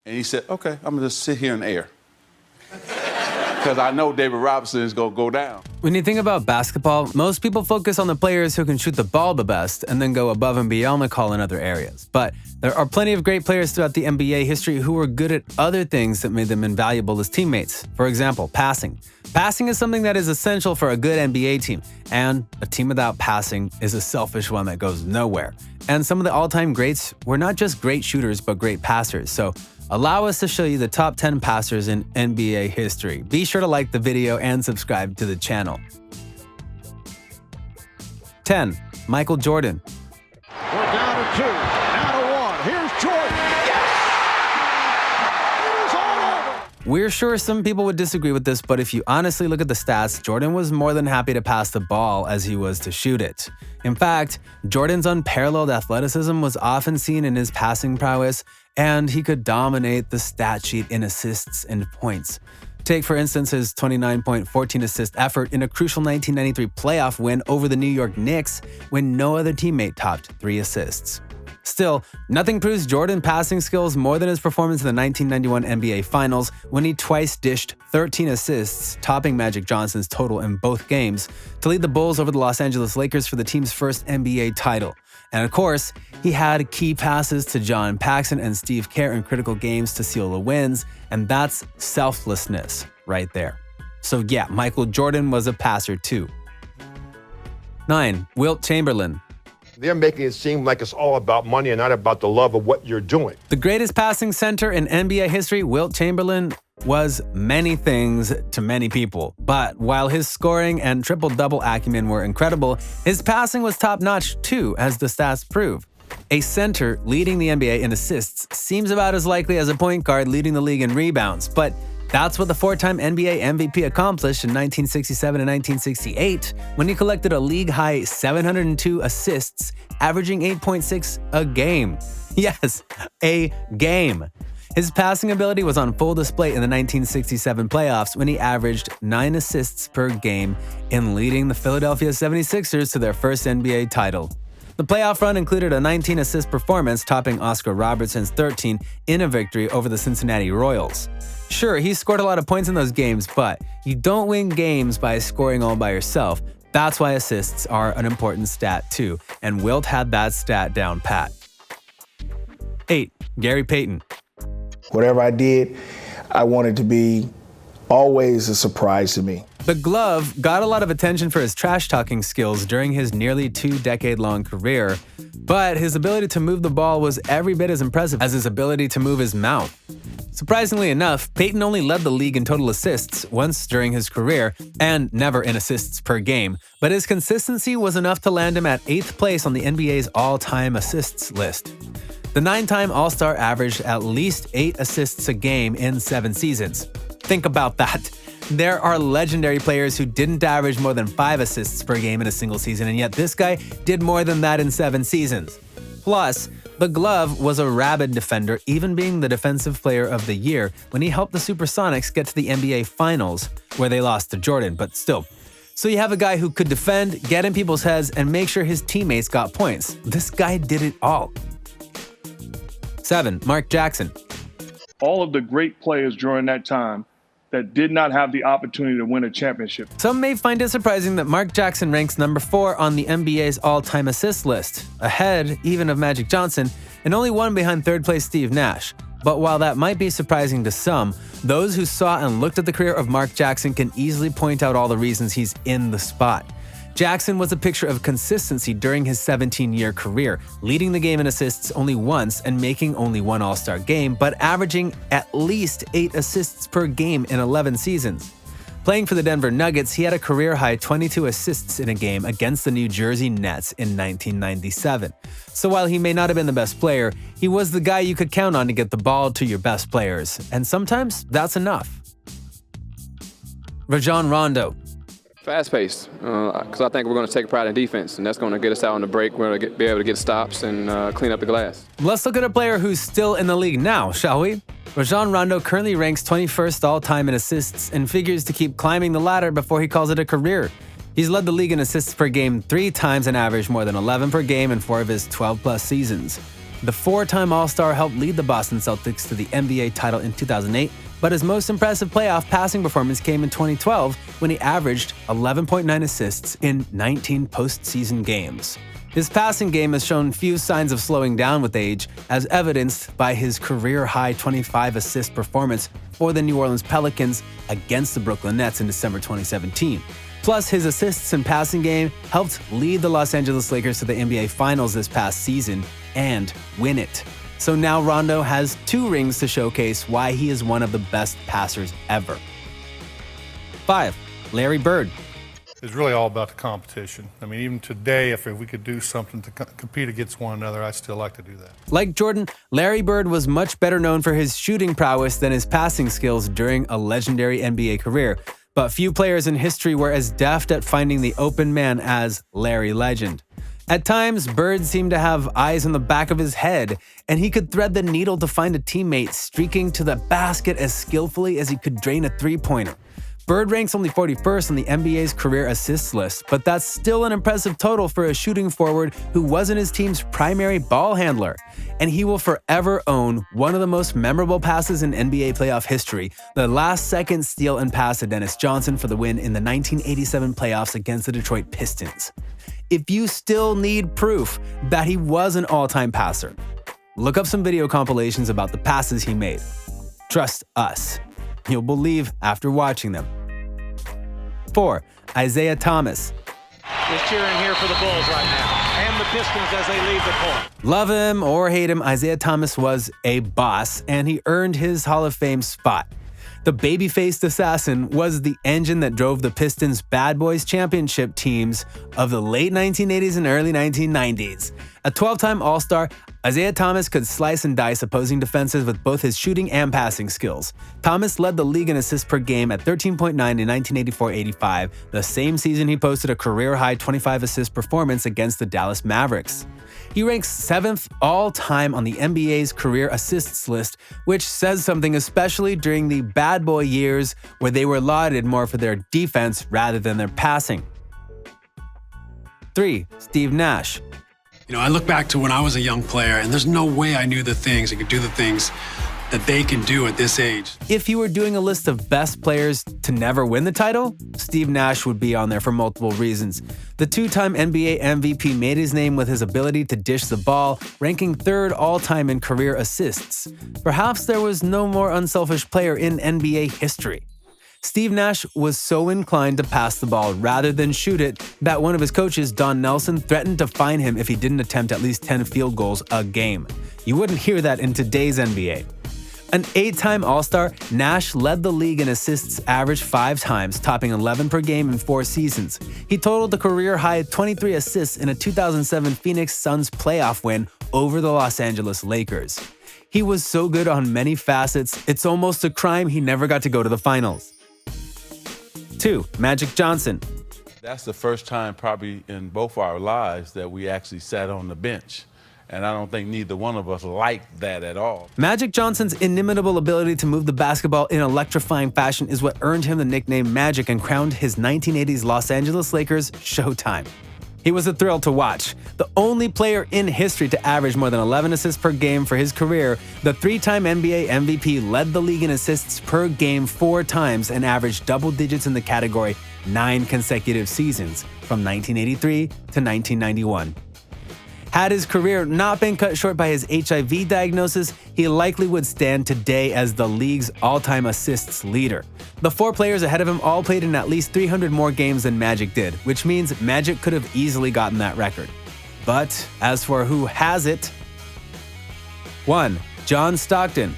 And he said, okay, I'm gonna just sit here in the air. Because I know David Robinson is gonna go down. When you think about basketball, most people focus on the players who can shoot the ball the best and then go above and beyond the call in other areas. But there are plenty of great players throughout the NBA history who were good at other things that made them invaluable as teammates. For example, passing. Passing is something that is essential for a good NBA team, and a team without passing is a selfish one that goes nowhere. And some of the all-time greats were not just great shooters, but great passers. So allow us to show you the top 10 passers in NBA history. Be sure to like the video and subscribe to the channel. 10. Michael Jordan. We're down to 2, now to 1. Here's Jordan. Yes! It is all over. We're sure some people would disagree with this, but if you honestly look at the stats, Jordan was more than happy to pass the ball as he was to shoot it. In fact, Jordan's unparalleled athleticism was often seen in his passing prowess, and he could dominate the stat sheet in assists and points. Take, for instance, his 29-point, 14-assist effort in a crucial 1993 playoff win over the New York Knicks when no other teammate topped 3 assists. Still, nothing proves Jordan's passing skills more than his performance in the 1991 NBA Finals when he twice dished 13 assists, topping Magic Johnson's total in both games, to lead the Bulls over the Los Angeles Lakers for the team's first NBA title. And of course, he had key passes to John Paxson and Steve Kerr in critical games to seal the wins, and that's selflessness right there. So yeah, Michael Jordan was a passer too. 9. Wilt Chamberlain. They're making it seem like it's all about money and not about the love of what you're doing. The greatest passing center in NBA history, Wilt Chamberlain, was many things to many people. But while his scoring and triple-double acumen were incredible, his passing was top-notch too, as the stats prove. A center leading the NBA in assists seems about as likely as a point guard leading the league in rebounds, but that's what the 4-time NBA MVP accomplished in 1967 and 1968 when he collected a league-high 702 assists, averaging 8.6 a game. Yes, a game. His passing ability was on full display in the 1967 playoffs when he averaged 9 assists per game in leading the Philadelphia 76ers to their first NBA title. The playoff run included a 19-assist performance, topping Oscar Robertson's 13 in a victory over the Cincinnati Royals. Sure, he scored a lot of points in those games, but you don't win games by scoring all by yourself. That's why assists are an important stat too, and Wilt had that stat down pat. 8. Gary Payton. Whatever I did, I wanted to be always a surprise to me. The Glove got a lot of attention for his trash-talking skills during his nearly 2-decade-long career, but his ability to move the ball was every bit as impressive as his ability to move his mouth. Surprisingly enough, Payton only led the league in total assists once during his career, and never in assists per game, but his consistency was enough to land him at 8th place on the NBA's all-time assists list. The 9-time All-Star averaged at least 8 assists a game in 7 seasons. Think about that. There are legendary players who didn't average more than 5 assists per game in a single season, and yet this guy did more than that in 7 seasons. Plus, the Glove was a rabid defender, even being the Defensive Player of the Year when he helped the Supersonics get to the NBA Finals, where they lost to Jordan, but still. So you have a guy who could defend, get in people's heads, and make sure his teammates got points. This guy did it all. 7. Mark Jackson. All of the great players during that time that did not have the opportunity to win a championship. Some may find it surprising that Mark Jackson ranks number 4 on the NBA's all-time assist list, ahead even of Magic Johnson, and only 1 behind third-place Steve Nash. But while that might be surprising to some, those who saw and looked at the career of Mark Jackson can easily point out all the reasons he's in the spot. Jackson was a picture of consistency during his 17-year career, leading the game in assists only once and making only 1 All-Star game, but averaging at least 8 assists per game in 11 seasons. Playing for the Denver Nuggets, he had a career-high 22 assists in a game against the New Jersey Nets in 1997. So while he may not have been the best player, he was the guy you could count on to get the ball to your best players, and sometimes that's enough. Rajon Rondo. Fast-paced, because I think we're going to take pride in defense, and that's going to get us out on the break. We're going to be able to get stops and clean up the glass. Let's look at a player who's still in the league now, shall we? Rajon Rondo currently ranks 21st all-time in assists and figures to keep climbing the ladder before he calls it a career. He's led the league in assists per game 3 times and averaged more than 11 per game in 4 of his 12-plus seasons. The four-time All-Star helped lead the Boston Celtics to the NBA title in 2008, but his most impressive playoff passing performance came in 2012 when he averaged 11.9 assists in 19 postseason games. His passing game has shown few signs of slowing down with age, as evidenced by his career-high 25-assist performance for the New Orleans Pelicans against the Brooklyn Nets in December 2017. Plus, his assists and passing game helped lead the Los Angeles Lakers to the NBA Finals this past season and win it. So now Rondo has 2 rings to showcase why he is one of the best passers ever. 5. Larry Bird. It's really all about the competition. I mean, even today, if we could do something to compete against one another, I'd still like to do that. Like Jordan, Larry Bird was much better known for his shooting prowess than his passing skills during a legendary NBA career. But few players in history were as deft at finding the open man as Larry Legend. At times, Bird seemed to have eyes on the back of his head, and he could thread the needle to find a teammate streaking to the basket as skillfully as he could drain a three-pointer. Bird ranks only 41st on the NBA's career assists list, but that's still an impressive total for a shooting forward who wasn't his team's primary ball handler. And he will forever own one of the most memorable passes in NBA playoff history, the last-second steal and pass to Dennis Johnson for the win in the 1987 playoffs against the Detroit Pistons. If you still need proof that he was an all-time passer, look up some video compilations about the passes he made. Trust us. You'll believe after watching them. 4. Isaiah Thomas. Just cheering here for the Bulls right now, and the Pistons as they leave the court. Love him or hate him, Isaiah Thomas was a boss, and he earned his Hall of Fame spot. The baby-faced assassin was the engine that drove the Pistons' Bad Boys championship teams of the late 1980s and early 1990s. A 12-time All-Star, Isaiah Thomas could slice and dice opposing defenses with both his shooting and passing skills. Thomas led the league in assists per game at 13.9 in 1984-85, the same season he posted a career-high 25-assist performance against the Dallas Mavericks. He ranks 7th all-time on the NBA's career assists list, which says something especially during the bad boy years where they were lauded more for their defense rather than their passing. 3. Steve Nash. I look back to when I was a young player, and there's no way I knew the things and could do the things that they can do at this age. If you were doing a list of best players to never win the title, Steve Nash would be on there for multiple reasons. The 2-time NBA MVP made his name with his ability to dish the ball, ranking 3rd all-time in career assists. Perhaps there was no more unselfish player in NBA history. Steve Nash was so inclined to pass the ball rather than shoot it that one of his coaches, Don Nelson, threatened to fine him if he didn't attempt at least 10 field goals a game. You wouldn't hear that in today's NBA. An 8-time All-Star, Nash led the league in assists averaged 5 times, topping 11 per game in 4 seasons. He totaled a career-high 23 assists in a 2007 Phoenix Suns playoff win over the Los Angeles Lakers. He was so good on many facets, it's almost a crime he never got to go to the finals. 2. Magic Johnson. That's the first time probably in both our lives that we actually sat on the bench. And I don't think neither one of us liked that at all. Magic Johnson's inimitable ability to move the basketball in electrifying fashion is what earned him the nickname Magic and crowned his 1980s Los Angeles Lakers Showtime. He was a thrill to watch. The only player in history to average more than 11 assists per game for his career, the 3-time NBA MVP led the league in assists per game 4 times and averaged double digits in the category 9 consecutive seasons, from 1983 to 1991. Had his career not been cut short by his HIV diagnosis, he likely would stand today as the league's all-time assists leader. The 4 players ahead of him all played in at least 300 more games than Magic did, which means Magic could have easily gotten that record. But as for who has it, 1. John Stockton.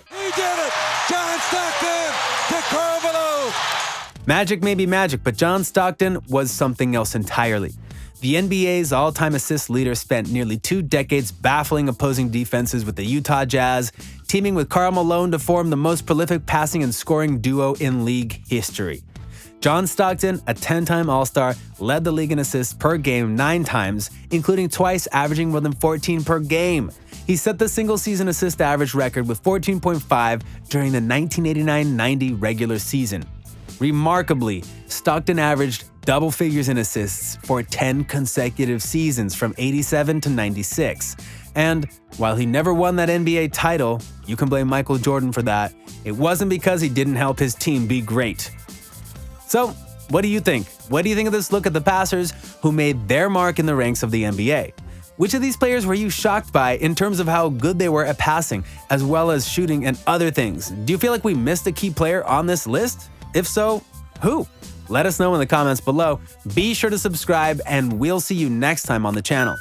He did it! John Stockton to Carvalho! Magic may be magic, but John Stockton was something else entirely. The NBA's all-time assist leader spent nearly 2 decades baffling opposing defenses with the Utah Jazz, teaming with Karl Malone to form the most prolific passing and scoring duo in league history. John Stockton, a 10-time All-Star, led the league in assists per game 9 times, including twice averaging more than 14 per game. He set the single-season assist average record with 14.5 during the 1989-90 regular season. Remarkably, Stockton averaged double figures in assists for 10 consecutive seasons from 87 to 96. And while he never won that NBA title, you can blame Michael Jordan for that. It wasn't because he didn't help his team be great. So, what do you think? What do you think of this look at the passers who made their mark in the ranks of the NBA? Which of these players were you shocked by in terms of how good they were at passing, as well as shooting and other things? Do you feel like we missed a key player on this list? If so, who? Let us know in the comments below. Be sure to subscribe, and we'll see you next time on the channel.